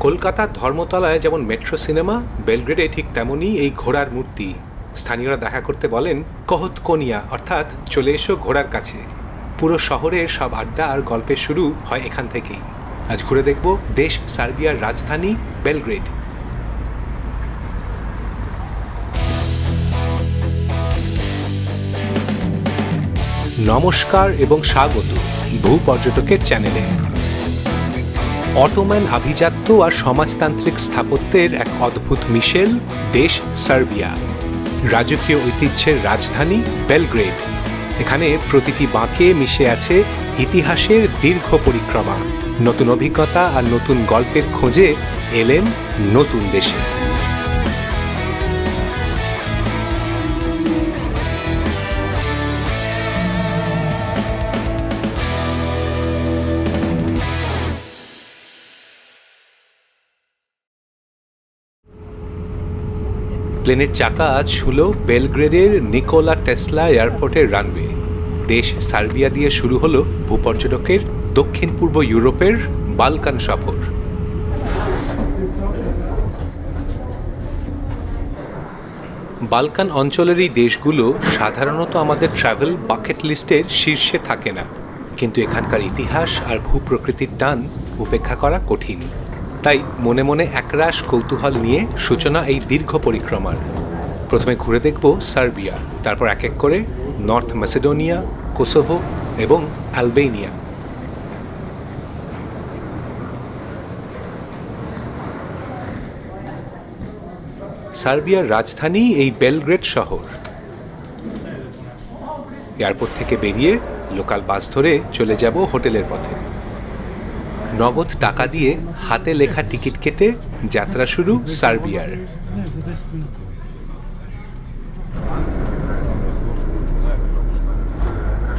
কলকাতার ধর্মতলায় যেমন মেট্রো সিনেমা, বেলগ্রেডে ঠিক তেমনই এই ঘোড়ার মূর্তি। স্থানীয়রা দেখা করতে বলেন কহৎকোনিয়া, অর্থাৎ চলে এসো ঘোড়ার কাছে। পুরো শহরের সব আড্ডা আর গল্পের শুরু হয় এখান থেকেই। আজ ঘুরে দেখব দেশ সার্বিয়ার রাজধানী বেলগ্রেড। নমস্কার এবং স্বাগত ভূপর্যটকের চ্যানেলে। অটোম্যান আভিজাত্য আর সমাজতান্ত্রিক স্থাপত্যের এক অদ্ভুত মিশেল দেশ সার্বিয়া। রাজকীয় ঐতিহ্যের রাজধানী বেলগ্রেড। এখানে প্রতিটি বাঁকে মিশে আছে ইতিহাসের দীর্ঘ পরিক্রমা। নতুন অভিজ্ঞতা আর নতুন গল্পের খোঁজে এলেন নতুন দেশে। প্লেনের চাকা ছুঁল বেলগ্রেডের নিকোলা টেসলা এয়ারপোর্টের রানওয়ে। দেশ সার্বিয়া দিয়ে শুরু হলো ভূপর্যটকের দক্ষিণ পূর্ব ইউরোপের বালকান সফর। বালকান অঞ্চলের এই দেশগুলো সাধারণত আমাদের ট্রাভেল বাকেট লিস্টের শীর্ষে থাকে না, কিন্তু এখানকার ইতিহাস আর ভূপ্রকৃতির টান উপেক্ষা করা কঠিন। তাই মনে মনে একরাশ কৌতূহল নিয়ে সূচনা এই দীর্ঘ পরিক্রমার। প্রথমে ঘুরে দেখব সার্বিয়া, তারপর এক এক করে নর্থ ম্যাসেডোনিয়া, কোসোভো এবং আলবেনিয়া। সার্বিয়ার রাজধানী এই বেলগ্রেড শহর। এয়ারপোর্ট থেকে বেরিয়ে লোকাল বাস ধরে চলে যাব হোটেলের পথে। নগদ টাকা দিয়ে হাতে লেখা টিকিট কেটে যাত্রা শুরু সার্বিয়ার।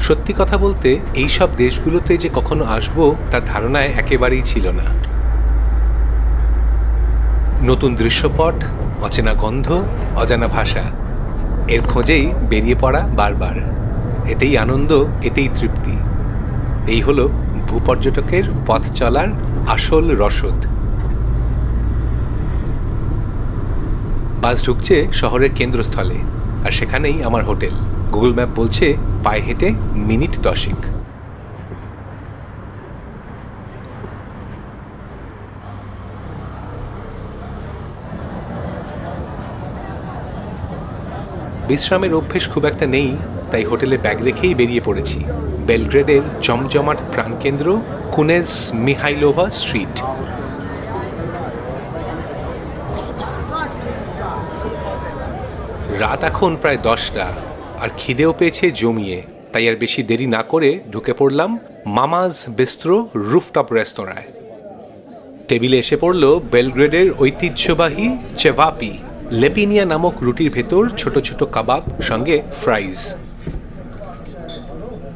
সত্যি কথা বলতে এই সব দেশগুলোতে যে কখনো আসবো তার ধারণায় একেবারেই ছিল না। নতুন দৃশ্যপট, অচেনা গন্ধ, অজানা ভাষা, এর খোঁজেই বেরিয়ে পড়া বারবার। এতেই আনন্দ, এতেই তৃপ্তি। এই হলো ভূপর্যটকের পথ চলার আসল রসদ। বাস ঢুকছে শহরের কেন্দ্রস্থলে, আর সেখানেই আমার হোটেল। গুগল ম্যাপ বলছে পায়ে হেঁটে মিনিট 10। বিশ্রামের অভ্যেস খুব একটা নেই, তাই হোটেলে ব্যাগ রেখেই বেরিয়ে পড়েছি বেলগ্রেডের জমজমাট প্রাণকেন্দ্র কুনেজ মিহাইলোভা স্ট্রিট। রাত এখন প্রায় 10টা, আর খিদেও পেয়েছে জমিয়ে। তাই আর বেশি দেরি না করে ঢুকে পড়লাম মামাজ বিস্ট্রো রুফটপ রেস্তোরাঁয়। টেবিলে এসে পড়ল বেলগ্রেডের ঐতিহ্যবাহী চেভাপি, লেপিনিয়া নামক রুটির ভেতর ছোট ছোট কাবাব, সঙ্গে ফ্রাইজ।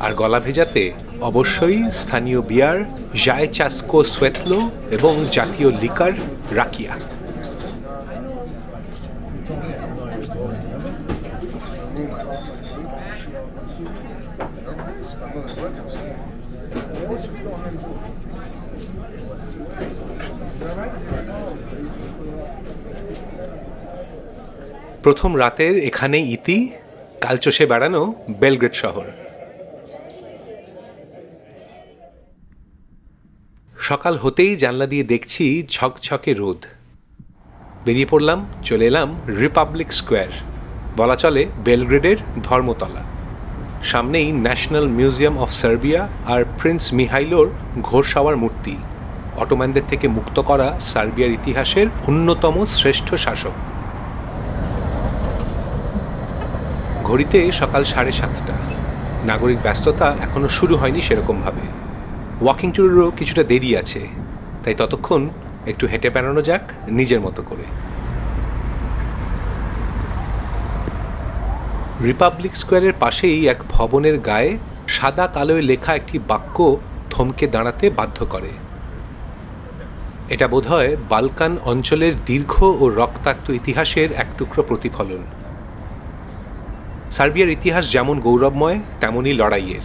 আর গলা ভেজাতে অবশ্যই স্থানীয় বিয়ার জায়চাস্কো সোয়েতলো এবং জাতীয় লিকার রাকিয়া। প্রথম রাতের এখানে ইতি, কাল চষে বেড়ানো বেলগ্রেড শহর। সকাল হতেই জানলা দিয়ে দেখছি ঝকঝকে রোদ। বেরিয়ে পড়লাম, চলে এলাম রিপাবলিক স্কোয়ার, বলা চলে বেলগ্রেডের ধর্মতলা। সামনেই ন্যাশনাল মিউজিয়াম অফ সার্বিয়া আর প্রিন্স মিহাইলোর ঘোড়সাওয়ার মূর্তি, অটোম্যানদের থেকে মুক্ত করা সার্বিয়ার ইতিহাসের অন্যতম শ্রেষ্ঠ শাসক। ঘড়িতে সকাল 7:30। নাগরিক ব্যস্ততা এখনো শুরু হয়নি সেরকমভাবে। ওয়াকিং ট্যুরেরও কিছুটা দেরি আছে, তাই ততক্ষণ একটু হেঁটে বেড়ানো যাক নিজের মতো করে। রিপাবলিক স্কোয়ারের পাশেই এক ভবনের গায়ে সাদা কালোয় লেখা একটি বাক্য থমকে দাঁড়াতে বাধ্য করে। এটা বোধহয় বালকান অঞ্চলের দীর্ঘ ও রক্তাক্ত ইতিহাসের এক টুকরো প্রতিফলন। সার্বিয়ার ইতিহাস যেমন গৌরবময় তেমনই লড়াইয়ের।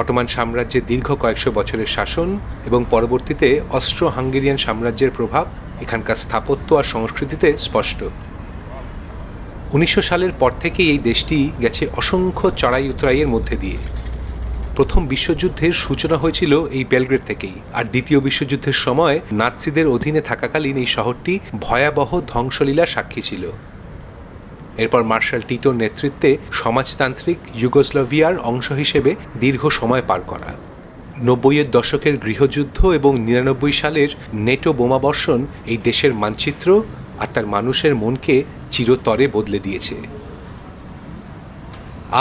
অটোমান সাম্রাজ্যের দীর্ঘ কয়েকশো বছরের শাসন এবং পরবর্তীতে অস্ট্রো হাঙ্গেরিয়ান সাম্রাজ্যের প্রভাব এখানকার স্থাপত্য আর সংস্কৃতিতে স্পষ্ট। 1900 সালের পর থেকেই এই দেশটি গেছে অসংখ্য চড়াই উতরাইয়ের মধ্যে দিয়ে। প্রথম বিশ্বযুদ্ধের সূচনা হয়েছিল এই বেলগ্রেড থেকেই, আর দ্বিতীয় বিশ্বযুদ্ধের সময় নাৎসিদের অধীনে থাকাকালীন এই শহরটি ভয়াবহ ধ্বংসলীলার সাক্ষী ছিল। এরপর মার্শাল টিটোর নেতৃত্বে সমাজতান্ত্রিক যুগোস্লাভিয়ার অংশ হিসেবে দীর্ঘ সময় পার করা। 90-এর দশকের গৃহযুদ্ধ এবং 99 সালের নেটো বোমাবর্ষণ এই দেশের মানচিত্র আর তার মানুষের মনকে চিরতরে বদলে দিয়েছে।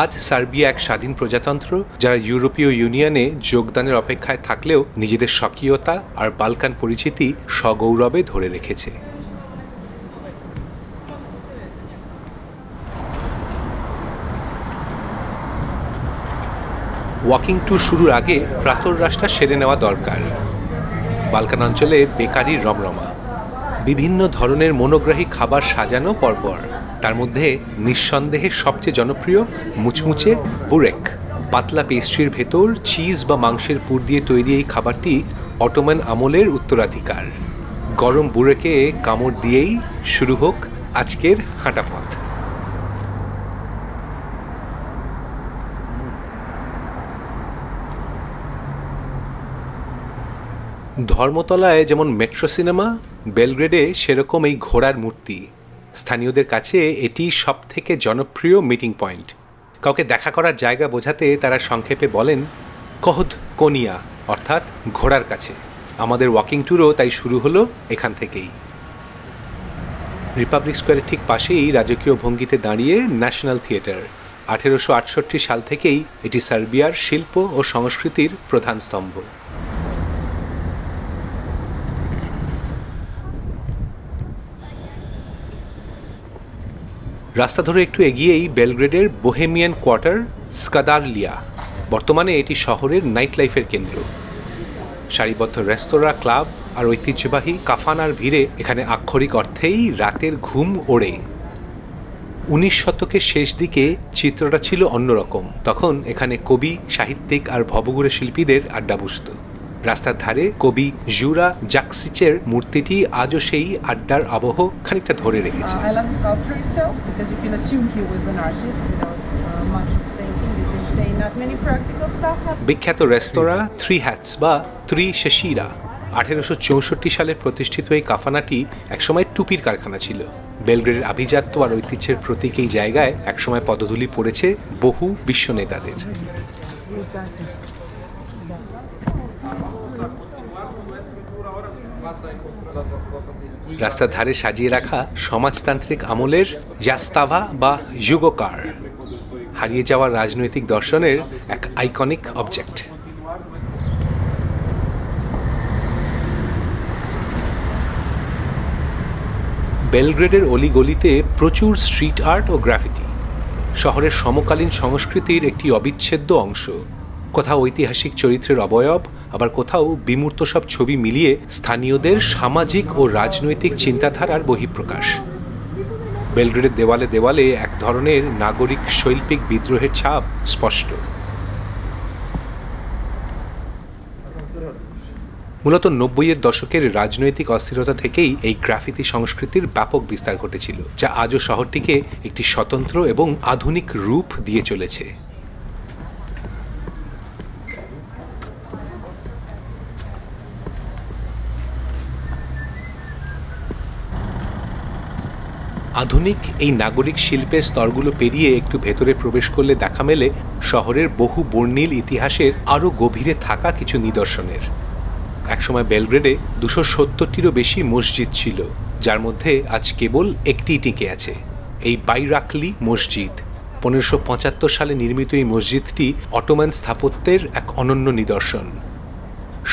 আজ সার্বিয়া এক স্বাধীন প্রজাতন্ত্র, যারা ইউরোপীয় ইউনিয়নে যোগদানের অপেক্ষায় থাকলেও নিজেদের স্বকীয়তা আর বালকান পরিচিতি সগৌরবে ধরে রেখেছে। ওয়াকিং ট্যুর শুরুর আগে প্রাতরাশটা সেরে নেওয়া দরকার। বালকান অঞ্চলে বেকারির রমরমা, বিভিন্ন ধরনের মনোগ্রাহী খাবার সাজানো পরপর। তার মধ্যে নিঃসন্দেহে সবচেয়ে জনপ্রিয় মুচমুচে বুরেক। পাতলা পেস্ট্রির ভেতর চিজ বা মাংসের পুর দিয়ে তৈরি এই খাবারটি অটোমান আমলের উত্তরাধিকার। গরম বুরেকে কামড় দিয়েই শুরু হোক আজকের হাঁটাপথ। ধর্মতলায় যেমন মেট্রো সিনেমা, বেলগ্রেডে সেরকম এই ঘোড়ার মূর্তি। স্থানীয়দের কাছে এটি সব থেকে জনপ্রিয় মিটিং পয়েন্ট। কাউকে দেখা করার জায়গা বোঝাতে তারা সংক্ষেপে বলেন কহদ কোনিয়া, অর্থাৎ ঘোড়ার কাছে। আমাদের ওয়াকিং ট্যুরও তাই শুরু হলো এখান থেকেই। রিপাবলিক স্কোয়ারের ঠিক পাশেই রাজকীয় ভঙ্গিতে দাঁড়িয়ে ন্যাশনাল থিয়েটার। 1868 সাল থেকেই এটি সার্বিয়ার শিল্প ও সংস্কৃতির প্রধান স্তম্ভ। রাস্তা ধরে একটু এগিয়েই বেলগ্রেডের বোহেমিয়ান কোয়ার্টার স্কাদারলিয়া। বর্তমানে এটি শহরের নাইট লাইফের কেন্দ্র। সারিবদ্ধ রেস্তোরাঁ, ক্লাব আর ঐতিহ্যবাহী কাফানার ভিড়ে এখানে আক্ষরিক অর্থেই রাতের ঘুম ওড়ে। 19 শতকের শেষ দিকে চিত্রটা ছিল অন্যরকম। তখন এখানে কবি, সাহিত্যিক আর ভবঘুরে শিল্পীদের আড্ডা বসত। রাস্তার ধারে কবি জুরা জাকসিচের মূর্তিটি আজও সেই আড্ডার আবহ খানিকটা ধরে রেখেছে। বিখ্যাত রেস্তোরাঁ থ্রি হ্যাটস বা ত্রি শেশিরা। 1864 সালে প্রতিষ্ঠিত এই কাফানাটি একসময় টুপির কারখানা ছিল। বেলগ্রেডের আভিজাত্য আর ঐতিহ্যের প্রতীক এই জায়গায় একসময় পদধূলি পড়েছে বহু বিশ্ব নেতাদের। রাস্তার ধারে সাজিয়ে রাখা সমাজতান্ত্রিক আমলের জাস্তাভা বা যুগকার, হারিয়ে যাওয়া রাজনৈতিক দর্শনের এক আইকনিক অবজেক্ট। বেলগ্রেডের অলিগলিতে প্রচুর স্ট্রিট আর্ট ও গ্রাফিটি, শহরের সমকালীন সংস্কৃতির একটি অবিচ্ছেদ্য অংশ। কোথাও ঐতিহাসিক চরিত্রের অবয়ব, আবার কোথাও বিমূর্ত সব ছবি মিলিয়ে স্থানীয়দের সামাজিক ও রাজনৈতিক চিন্তাধারার বহিঃপ্রকাশ। বেলগ্রেডের দেওয়ালে দেওয়ালে এক ধরনের নাগরিক শৈল্পিক বিদ্রোহের ছাপ স্পষ্ট। মূলত 90-এর দশকের রাজনৈতিক অস্থিরতা থেকেই এই গ্রাফিতি সংস্কৃতির ব্যাপক বিস্তার ঘটেছিল, যা আজও শহরটিকে একটি স্বতন্ত্র এবং আধুনিক রূপ দিয়ে চলেছে। আধুনিক এই নাগরিক শিল্পের স্তরগুলো পেরিয়ে একটু ভেতরে প্রবেশ করলে দেখা মেলে শহরের বহু বর্ণিল ইতিহাসের আরও গভীরে থাকা কিছু নিদর্শনের। একসময় বেলগ্রেডে 270টিরও বেশি মসজিদ ছিল, যার মধ্যে আজ কেবল একটিই টিকে আছে, এই বাইরাকলি মসজিদ। 1575 সালে নির্মিত এই মসজিদটি অটোমান স্থাপত্যের এক অনন্য নিদর্শন।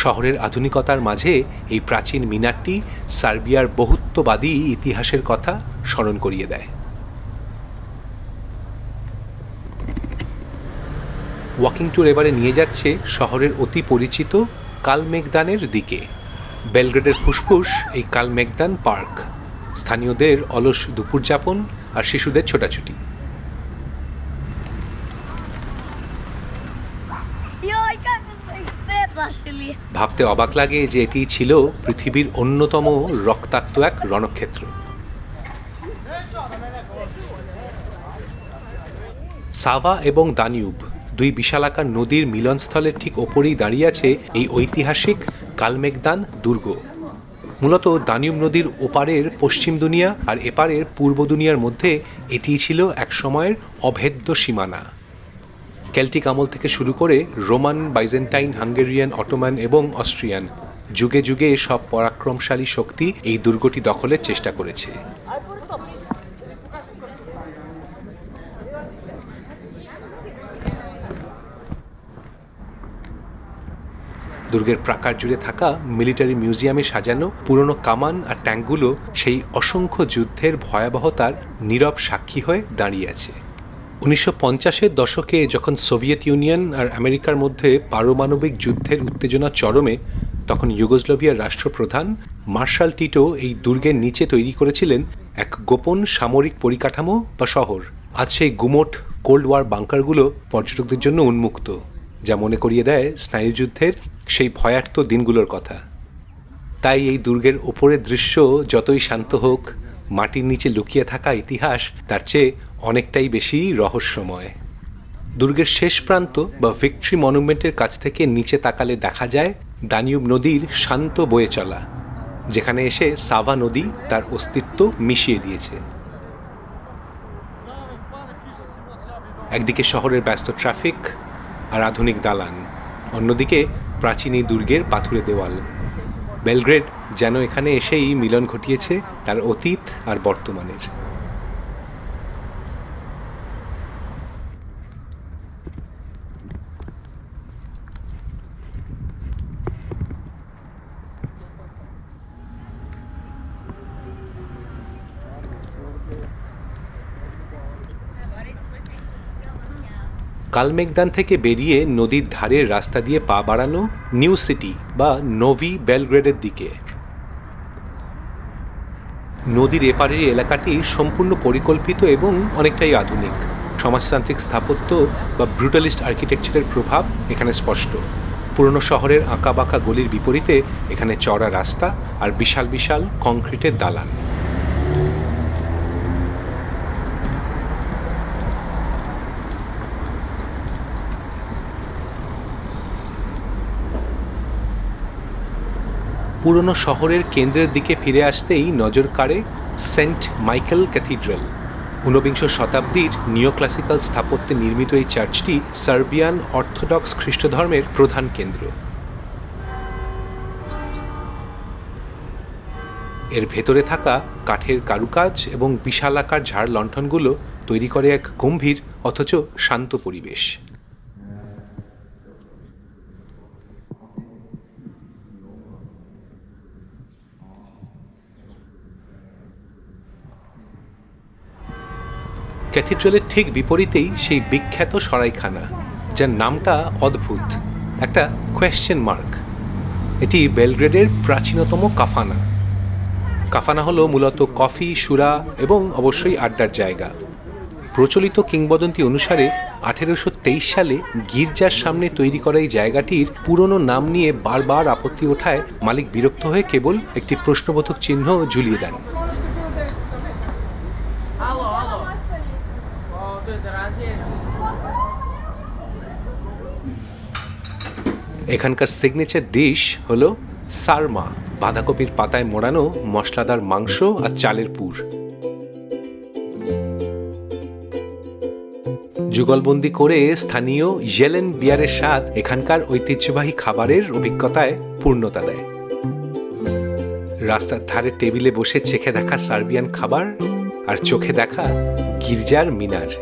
শহরের আধুনিকতার মাঝে এই প্রাচীন মিনারটি সার্বিয়ার বহুত্ববাদী ইতিহাসের কথা স্মরণ করিয়ে দেয়। ওয়াকিং ট্যুর এবারে নিয়ে যাচ্ছে শহরের অতি পরিচিত কালমেগদানের দিকে। বেলগ্রেডের ফুসফুস এই কালমেগদান পার্ক, স্থানীয়দের অলস দুপুরযাপন আর শিশুদের ছোটাছুটি। ভাবতে অবাক লাগে যে এটি ছিল পৃথিবীর অন্যতম রক্তাক্ত এক রণক্ষেত্র। সাভা এবং দানিউব, দুই বিশালাকার নদীর মিলনস্থলের ঠিক ওপরেই দাঁড়িয়ে আছে এই ঐতিহাসিক কালমেগদান দুর্গ। মূলত দানিউব নদীর ওপারের পশ্চিম দুনিয়া আর এপারের পূর্ব দুনিয়ার মধ্যে এটিই ছিল এক সময়ের অভেদ্য সীমানা। কেল্টিক আমল থেকে শুরু করে রোমান, বাইজেন্টাইন, হাঙ্গেরিয়ান, অটোমান এবং অস্ট্রিয়ান যুগে যুগে সব পরাক্রমশালী শক্তি এই দুর্গটি দখলের চেষ্টা করেছে। দুর্গের প্রাকার জুড়ে থাকা মিলিটারি মিউজিয়ামে সাজানো পুরনো কামান আর ট্যাঙ্কগুলো সেই অসংখ্য যুদ্ধের ভয়াবহতার নীরব সাক্ষী হয়ে দাঁড়িয়ে আছে। 1950-এর দশকে যখন সোভিয়েত ইউনিয়ন আর আমেরিকার মধ্যে পারমাণবিক যুদ্ধের উত্তেজনা চরমে, তখন ইউগোস্লাভিয়ার রাষ্ট্রপ্রধান মার্শাল টিটো এই দুর্গের নিচে তৈরি করেছিলেন এক গোপন সামরিক পরিকাঠামো বা শহর। আজ সেই গুমোট কোল্ড ওয়ার বাংকারগুলো পর্যটকদের জন্য উন্মুক্ত, যা মনে করিয়ে দেয় স্নায়ুযুদ্ধের সেই ভয়ার্ত দিনগুলোর কথা। তাই এই দুর্গের ওপরের দৃশ্য যতই শান্ত হোক, মাটির নিচে লুকিয়ে থাকা ইতিহাস তার চেয়ে অনেকটাই বেশি রহস্যময়। দুর্গের শেষ প্রান্ত বা ভিক্টরি মনুমেন্টের কাছ থেকে নিচে তাকালে দেখা যায় দানিউব নদীর শান্ত বয়ে চলা, যেখানে এসে সাভা নদী তার অস্তিত্ব মিশিয়ে দিয়েছে। একদিকে শহরের ব্যস্ত ট্রাফিক আর আধুনিক দালান, অন্যদিকে প্রাচীন এই দুর্গের পাথুরে দেওয়াল। বেলগ্রেড যেন এখানে এসেই মিলন ঘটিয়েছে তার অতীত আর বর্তমানের। কালমেগদান থেকে বেরিয়ে নদীর ধারের রাস্তা দিয়ে পা বাড়ানো নিউ সিটি বা নোভি বেলগ্রেডের দিকে। নদীর এপারের এলাকাটি সম্পূর্ণ পরিকল্পিত এবং অনেকটাই আধুনিক। সমাজতান্ত্রিক স্থাপত্য বা ব্রুটালিস্ট আর্কিটেকচারের প্রভাব এখানে স্পষ্ট। পুরনো শহরের আঁকাবাঁকা গলির বিপরীতে এখানে চওড়া রাস্তা আর বিশাল বিশাল কংক্রিটের দালান। পুরনো শহরের কেন্দ্রের দিকে ফিরে আসতেই নজর কাড়ে সেন্ট মাইকেল ক্যাথিড্রাল। 19বিংশ শতাব্দীর নিওক্লাসিক্যাল স্থাপত্যে নির্মিত এই চার্চটি সার্বিয়ান অর্থোডক্স খ্রিস্টধর্মের প্রধান কেন্দ্র। এর ভেতরে থাকা কাঠের কারুকাজ এবং বিশালাকার ঝাড় লণ্ঠনগুলো তৈরি করে এক গম্ভীর অথচ শান্ত পরিবেশ। ক্যাথিড্রালের ঠিক বিপরীতেই সেই বিখ্যাত সরাইখানা, যার নামটা অদ্ভুত, একটা কোয়েশ্চেন মার্ক। এটি বেলগ্রেডের প্রাচীনতম কাফানা। কাফানা হলো মূলত কফি, সুরা এবং অবশ্যই আড্ডার জায়গা। প্রচলিত কিংবদন্তি অনুসারে 1823 সালে গির্জার সামনে তৈরি করা এই জায়গাটির পুরনো নাম নিয়ে বারবার আপত্তি ওঠায় মালিক বিরক্ত হয়ে কেবল একটি প্রশ্নবোধক চিহ্ন ঝুলিয়ে দেন। এখানকার সিগনেচার ডিশ হলো সারমা, বাঁধাকপির পাতায় মোড়ানো মশলাদার মাংস আর চালের পুর। যুগলবন্দি করে স্থানীয় ইয়েলেন বিয়ারের স্বাদ এখানকার ঐতিহ্যবাহী খাবারের অভিজ্ঞতায় পূর্ণতা দেয়। রাস্তার ধারে টেবিলে বসে চেখে দেখা সার্বিয়ান খাবার আর চোখে দেখা গির্জার মিনার।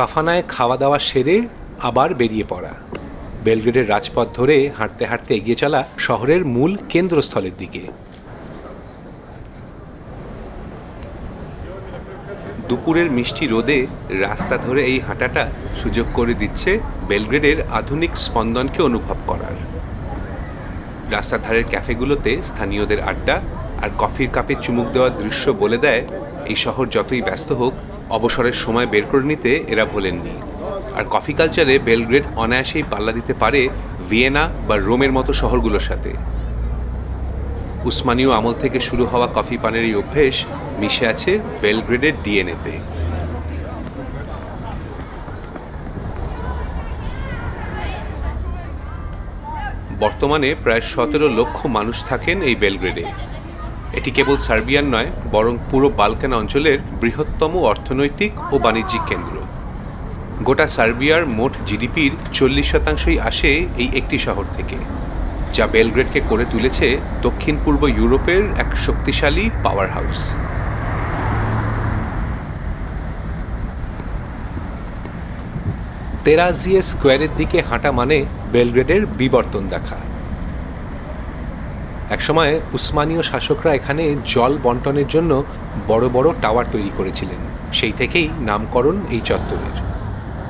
কাফানায় খাওয়া দাওয়া সেরে আবার বেরিয়ে পড়া, বেলগ্রেডের রাজপথ ধরে হাঁটতে হাঁটতে এগিয়ে চলা শহরের মূল কেন্দ্রস্থলের দিকে। দুপুরের মিষ্টি রোদে রাস্তা ধরে এই হাঁটাটা সুযোগ করে দিচ্ছে বেলগ্রেডের আধুনিক স্পন্দনকে অনুভব করার। রাস্তার ধারের ক্যাফেগুলোতে স্থানীয়দের আড্ডা আর কফির কাপে চুমুক দেওয়ার দৃশ্য বলে দেয় এই শহর যতই ব্যস্ত হোক, অবসরের সময় বের করে নিতে এরা ভোলেননি। আর কফি কালচারে বেলগ্রেড অনায়াসেই পাল্লা দিতে পারে ভিয়েনা বা রোমের মতো শহরগুলোর সাথে। উসমানীয় আমল থেকে শুরু হওয়া কফি পানের এই অভ্যেস মিশে আছে বেলগ্রেডের ডিএনএতে। বর্তমানে প্রায় 17 লক্ষ মানুষ থাকেন এই বেলগ্রেডে। এটি কেবল সার্বিয়ান নয়, বরং পুরো বালকান অঞ্চলের বৃহত্তম অর্থনৈতিক ও বাণিজ্যিক কেন্দ্র। গোটা সার্বিয়ার মোট জিডিপির 40% আসে এই একটি শহর থেকে, যা বেলগ্রেডকে করে তুলেছে দক্ষিণ পূর্ব ইউরোপের এক শক্তিশালী পাওয়ার হাউস। তেরাজিয়ে স্কোয়ারের দিকে হাঁটা মানে বেলগ্রেডের বিবর্তন দেখা। একসময় উসমানীয় শাসকরা এখানে জল বন্টনের জন্য বড় বড় টাওয়ার তৈরি করেছিলেন, সেই থেকেই নামকরণ এই চত্বরের।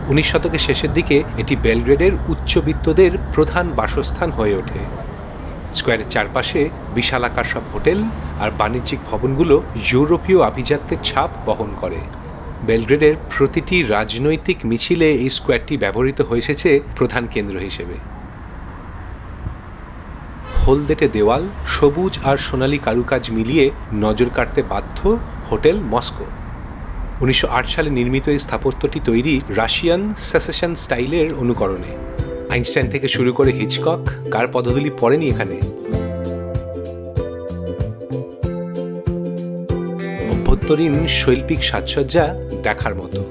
19 শতকের শেষের দিকে এটি বেলগ্রেডের উচ্চবিত্তদের প্রধান বাসস্থান হয়ে ওঠে। স্কোয়ারের চারপাশে বিশালাকার সব হোটেল আর বাণিজ্যিক ভবনগুলো ইউরোপীয় আভিজাত্যের ছাপ বহন করে। বেলগ্রেডের প্রতিটি রাজনৈতিক মিছিলে এই স্কোয়ারটি ব্যবহৃত হয়ে এসেছে প্রধান কেন্দ্র হিসেবে। হলদেটে দেওয়াল, সবুজ আর সোনালী কারুকাজ মিলিয়ে নজর কাটতে বাধ্য হোটেল মস্কো। 1908 সালে নির্মিত এই স্থাপত্যটি তৈরি রাশিয়ান সেসেশন স্টাইলের অনুকরণে। আইনস্টাইন থেকে শুরু করে হিচকক কার পদধূলি পড়েনি এখানে। অভ্যন্তরীণ শৈল্পিক সাজসজ্জা দেখার মতো।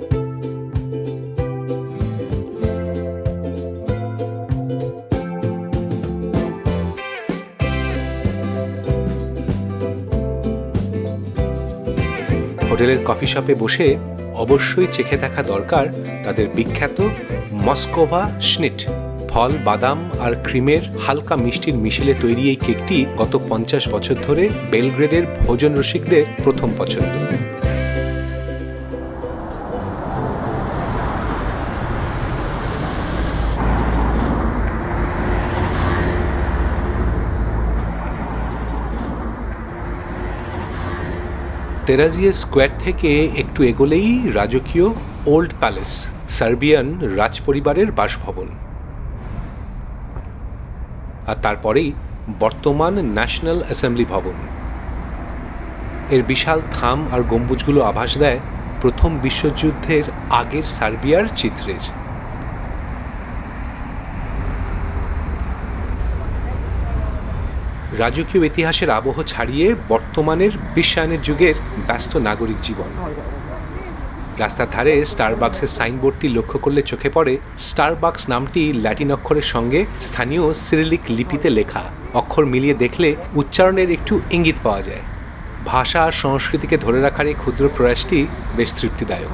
হোটেলের কফি শপে বসে অবশ্যই চেখে দেখা দরকার তাদের বিখ্যাত মস্কোভা স্নিট। ফল, বাদাম আর ক্রিমের হালকা মিষ্টির মিশেলে তৈরি এই কেকটি গত 50 বছর ধরে বেলগ্রেডের ভোজন রসিকদের প্রথম পছন্দ। তেরাজিয়ে স্কোয়ার থেকে একটু এগোলেই রাজকীয় ওল্ড প্যালেস, সার্বিয়ান রাজপরিবারের বাসভবন। আর তারপরেই বর্তমান ন্যাশনাল অ্যাসেম্বলি ভবন। এর বিশাল থাম আর গম্বুজগুলো আভাস দেয় প্রথম বিশ্বযুদ্ধের আগের সার্বিয়ার চিত্রের। রাজকীয় ইতিহাসের আবহ ছাড়িয়ে বর্তমানের বিশ্বায়নের যুগের ব্যস্ত নাগরিক জীবন। রাস্তার ধারে স্টারবাক্সের সাইনবোর্ডটি লক্ষ্য করলে চোখে পড়ে স্টারবাক্স নামটি ল্যাটিন অক্ষরের সঙ্গে স্থানীয় সিরিলিক লিপিতে লেখা। অক্ষর মিলিয়ে দেখলে উচ্চারণের একটু ইঙ্গিত পাওয়া যায়। ভাষা আর সংস্কৃতিকে ধরে রাখার এই ক্ষুদ্র প্রয়াসটি বেশ তৃপ্তিদায়ক।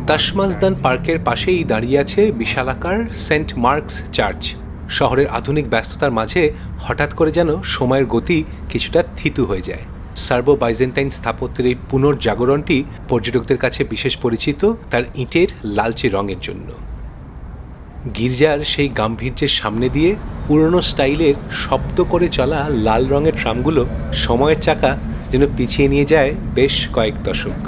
তাসমাজদান পার্কের পাশেই দাঁড়িয়ে আছে বিশালাকার সেন্ট মার্কস চার্চ। শহরের আধুনিক ব্যস্ততার মাঝে হঠাৎ করে যেন সময়ের গতি কিছুটা থিতু হয়ে যায়। সার্বো বাইজেন্টাইন স্থাপত্যের এই পুনর্জাগরণটি পর্যটকদের কাছে বিশেষ পরিচিত তার ইটের লালচে রঙের জন্য। গির্জার সেই গাম্ভীর্যের সামনে দিয়ে পুরনো স্টাইলের শব্দ করে চলা লাল রঙের ট্রামগুলো সময়ের চাকা যেন পিছিয়ে নিয়ে যায় বেশ কয়েক দশক।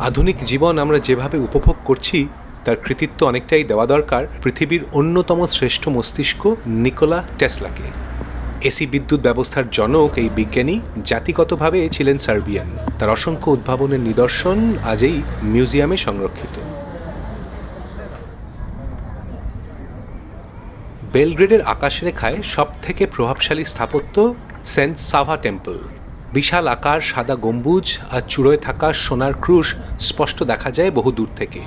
আধুনিক জীবন আমরা যেভাবে উপভোগ করছি তার কৃতিত্ব অনেকটাই দেওয়া দরকার পৃথিবীর অন্যতম শ্রেষ্ঠ মস্তিষ্ক নিকোলা টেসলাকে। এসি বিদ্যুৎ ব্যবস্থার জনক এই বিজ্ঞানী জাতিগতভাবে ছিলেন সার্বিয়ান। তার অসংখ্য উদ্ভাবনের নিদর্শন আজই মিউজিয়ামে সংরক্ষিত। বেলগ্রেডের আকাশরেখায় সবথেকে প্রভাবশালী স্থাপত্য সেন্ট সাভা টেম্পল। বিশাল আকার, সাদা গম্বুজ আর চূড়োয় থাকা সোনার ক্রুশ স্পষ্ট দেখা যায় বহু দূর থেকে।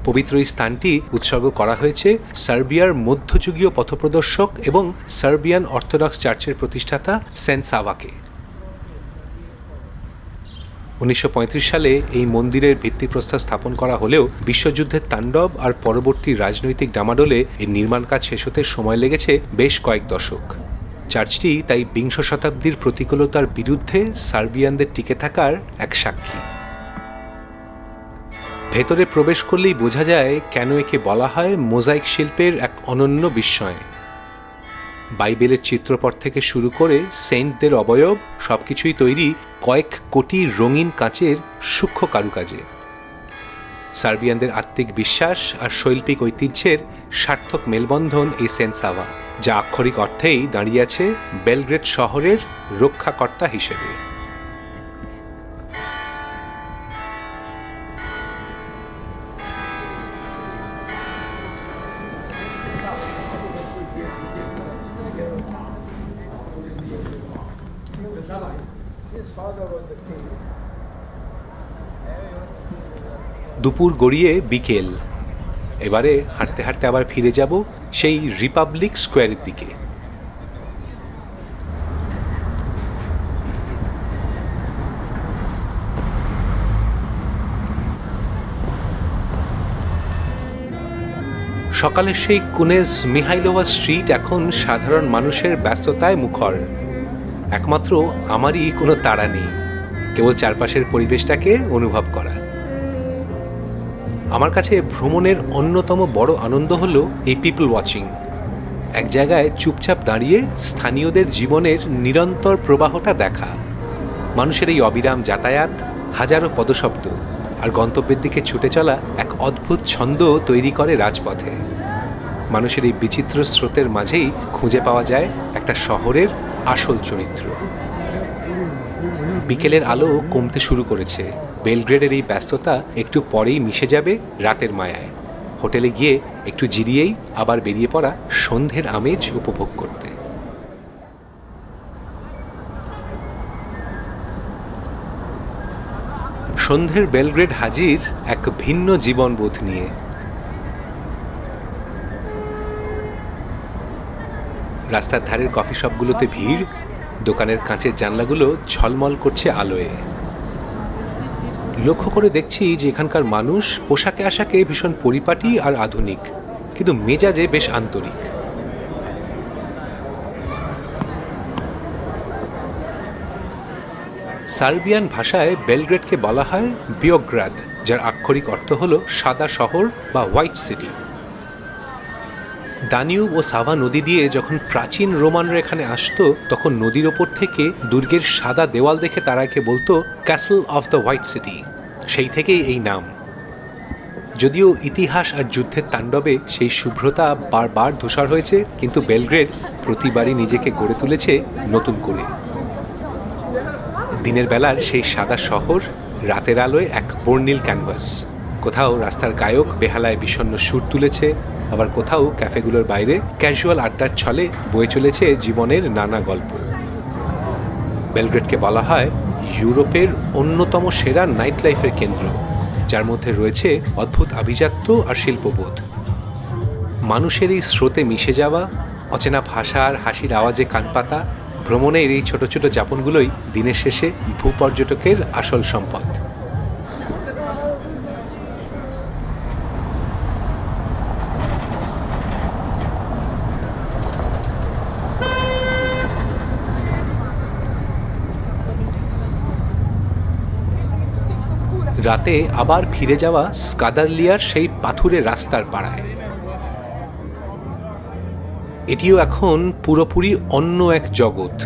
পবিত্র এই স্থানটি উৎসর্গ করা হয়েছে সার্বিয়ার মধ্যযুগীয় পথপ্রদর্শক এবং সার্বিয়ান অর্থোডক্স চার্চের প্রতিষ্ঠাতা সেন্ট সাভাকে। 1935 সালে এই মন্দিরের ভিত্তিপ্রস্তর স্থাপন করা হলেও বিশ্বযুদ্ধের তাণ্ডব আর পরবর্তী রাজনৈতিক ডামাডোলে এর নির্মাণ কাজ শেষ হতে সময় লেগেছে বেশ কয়েক দশক। চার্চটি তাই বিংশ শতাব্দীর প্রতিকূলতার বিরুদ্ধে সার্বিয়ানদের টিকে থাকার এক সাক্ষী। ভেতরে প্রবেশ করলেই বোঝা যায় কেন একে বলা হয় মোজাইক শিল্পের এক অনন্য বিস্ময়। বাইবেলের চিত্রপট থেকে শুরু করে সেন্টদের অবয়ব সবকিছুই তৈরি কয়েক কোটি রঙিন কাচের সূক্ষ্ম কারুকাজে। সার্বিয়ানদের আত্মিক বিশ্বাস আর শৈল্পিক ঐতিহ্যের সার্থক মেলবন্ধন এই সেন্ট সাভা, যা আক্ষরিক অর্থেই দাঁড়িয়ে আছে বেলগ্রেড শহরের রক্ষাকর্তা হিসেবে। দুপুর গড়িয়ে বিকেল। এবারে হাঁটতে হাঁটতে আবার ফিরে যাব সেই রিপাবলিক স্কোয়ারের দিকে। সকালের সেই কুনেজ মিহাইলোভা স্ট্রিট এখন সাধারণ মানুষের ব্যস্ততায় মুখর। একমাত্র আমারই কোনো তাড়া নেই, কেবল চারপাশের পরিবেশটাকে অনুভব করা। আমার কাছে ভ্রমণের অন্যতম বড় আনন্দ হলো এই পিপল ওয়াচিং। এক জায়গায় চুপচাপ দাঁড়িয়ে স্থানীয়দের জীবনের নিরন্তর প্রবাহটা দেখা। মানুষের এই অবিরাম যাতায়াত, হাজারো পদশব্দ আর গন্তব্যের দিকে ছুটে চলা এক অদ্ভুত ছন্দ তৈরি করে রাজপথে। মানুষের এই বিচিত্র স্রোতের মাঝেই খুঁজে পাওয়া যায় একটা শহরের আসল চরিত্র। বিকেলের আলো কমতে শুরু করেছে। বেলগ্রেডের এই ব্যস্ততা একটু পরেই মিশে যাবে রাতের মায়ায়। হোটেলে গিয়ে একটু জিরিয়েই আবার বেরিয়ে পড়া সন্ধ্যের আমেজ উপভোগ করতে। সন্ধ্যের বেলগ্রেড হাজির এক ভিন্ন জীবনবোধ নিয়ে। রাস্তার ধারের কফি শপগুলোতে ভিড়, দোকানের কাঁচের জানলাগুলো ঝলমল করছে আলোয়। লক্ষ্য করে দেখছি যে এখানকার মানুষ পোশাকে আশাকে ভীষণ পরিপাটি আর আধুনিক, কিন্তু মেজাজে বেশ আন্তরিক। সার্বিয়ান ভাষায় বেলগ্রেডকে বলা হয় বিওগ্রাদ, যার আক্ষরিক অর্থ হল সাদা শহর বা হোয়াইট সিটি। দানিউব ও সাভা নদী দিয়ে যখন প্রাচীন রোমানরা এখানে আসতো, তখন নদীর ওপর থেকে দুর্গের সাদা দেওয়াল দেখে তারা একে বলতো castle of the white city. সেই থেকেই এই নাম। যদিও ইতিহাস আর যুদ্ধের তাণ্ডবে সেই শুভ্রতা বারবার ধূসর হয়েছে, কিন্তু বেলগ্রেড প্রতিবারই নিজেকে গড়ে তুলেছে নতুন করে। দিনের বেলার সেই সাদা শহর রাতের আলোয় এক বর্ণিল ক্যানভাস। কোথাও রাস্তার গায়ক বেহালায় বিষণ্ণ সুর তুলেছে, আবার কোথাও ক্যাফেগুলোর বাইরে ক্যাজুয়াল আড্ডার ছলে বয়ে চলেছে জীবনের নানা গল্প। বেলগ্রেডকে বলা হয় ইউরোপের অন্যতম সেরা নাইট লাইফের কেন্দ্র, যার মধ্যে রয়েছে অদ্ভুত আভিজাত্য আর শিল্পবোধ। মানুষের এই স্রোতে মিশে যাওয়া, অচেনা ভাষা আর হাসির আওয়াজে কান পাতা, ভ্রমণের এই ছোট ছোট যাপনগুলোই দিনের শেষে ভূপর্যটকের আসল সম্পদ। রাতে আবার ফিরে যাওয়া স্কাদারলিয়ার সেই পাথুরে রাস্তার পাড়ায়। এটিও এখন পুরোপুরি অন্য এক জগৎ।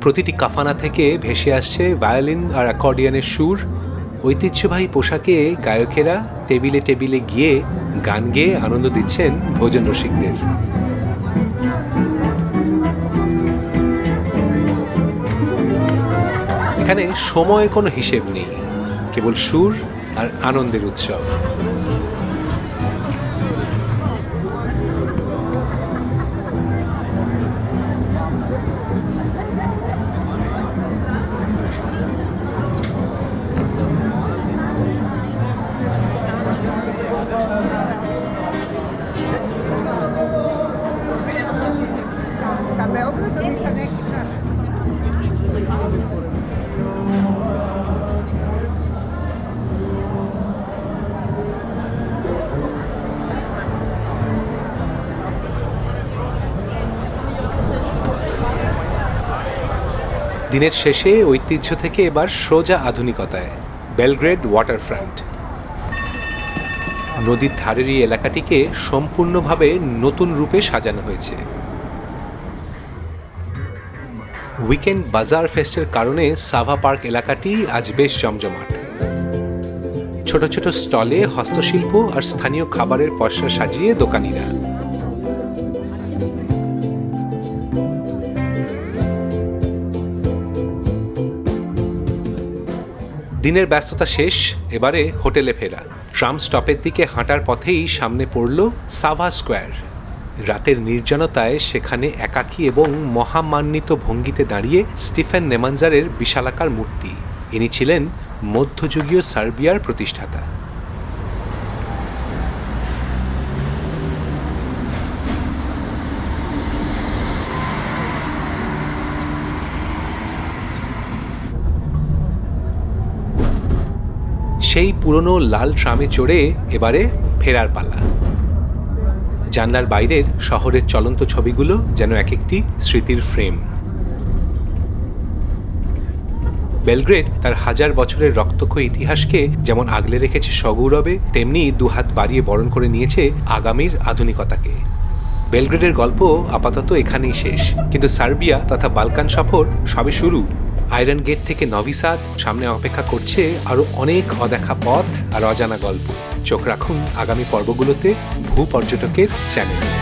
প্রতিটি কাফানা থেকে ভেসে আসছে ভায়োলিন আর অ্যাকর্ডিয়নের সুর। ঐতিহ্যবাহী পোশাকে গায়কেরা টেবিলে টেবিলে গিয়ে গান গেয়ে আনন্দ দিচ্ছেন ভোজন রসিকদের। এখানে সময়ের কোনো হিসেব নেই, কেবল সুর আর আনন্দের উৎসব। দিনের শেষে ঐতিহ্য থেকে এবার সোজা আধুনিকতায়। Belgrade waterfront. নদীর ধারের এই এলাকাটিকে সম্পূর্ণভাবে নতুন রূপে সাজানো হয়েছে। উইকেন্ড বাজার ফেস্টের কারণে সাভা পার্ক এলাকাটি আজ বেশ জমজমাট। ছোট ছোট স্টলে হস্তশিল্প আর স্থানীয় খাবারের পসরা সাজিয়ে দোকানিরা। দিনের ব্যস্ততা শেষ, এবারে হোটেলে ফেরা। ট্রাম স্টপের দিকে হাঁটার পথেই সামনে পড়ল সাভা স্কোয়ার। রাতের নির্জনতায় সেখানে একাকী এবং মহামান্বিত ভঙ্গিতে দাঁড়িয়ে স্টিফেন নেমানজারের বিশালাকার মূর্তি। ইনি ছিলেন মধ্যযুগীয় সার্বিয়ার প্রতিষ্ঠাতা। সেই পুরনো লাল ট্রামে চড়ে এবারে ফেরার পালা। জানলার বাইরের শহরের চলন্ত ছবিগুলো যেন এক একটি স্মৃতির ফ্রেম। বেলগ্রেড তার হাজার বছরের রক্তক্ষয়ী ইতিহাসকে যেমন আগলে রেখেছে সগৌরবে, তেমনি দুহাত বাড়িয়ে বরণ করে নিয়েছে আগামীর আধুনিকতাকে। বেলগ্রেডের গল্প আপাতত এখানেই শেষ, কিন্তু সার্বিয়া তথা বালকান সফর সবে শুরু। আয়রন গেট থেকে নভি সাদ, সামনে অপেক্ষা করছে আরও অনেক অদেখা পথ আর অজানা গল্প। চোখ রাখুন আগামী পর্বগুলোতে ভূপর্যটকের চ্যানেলে।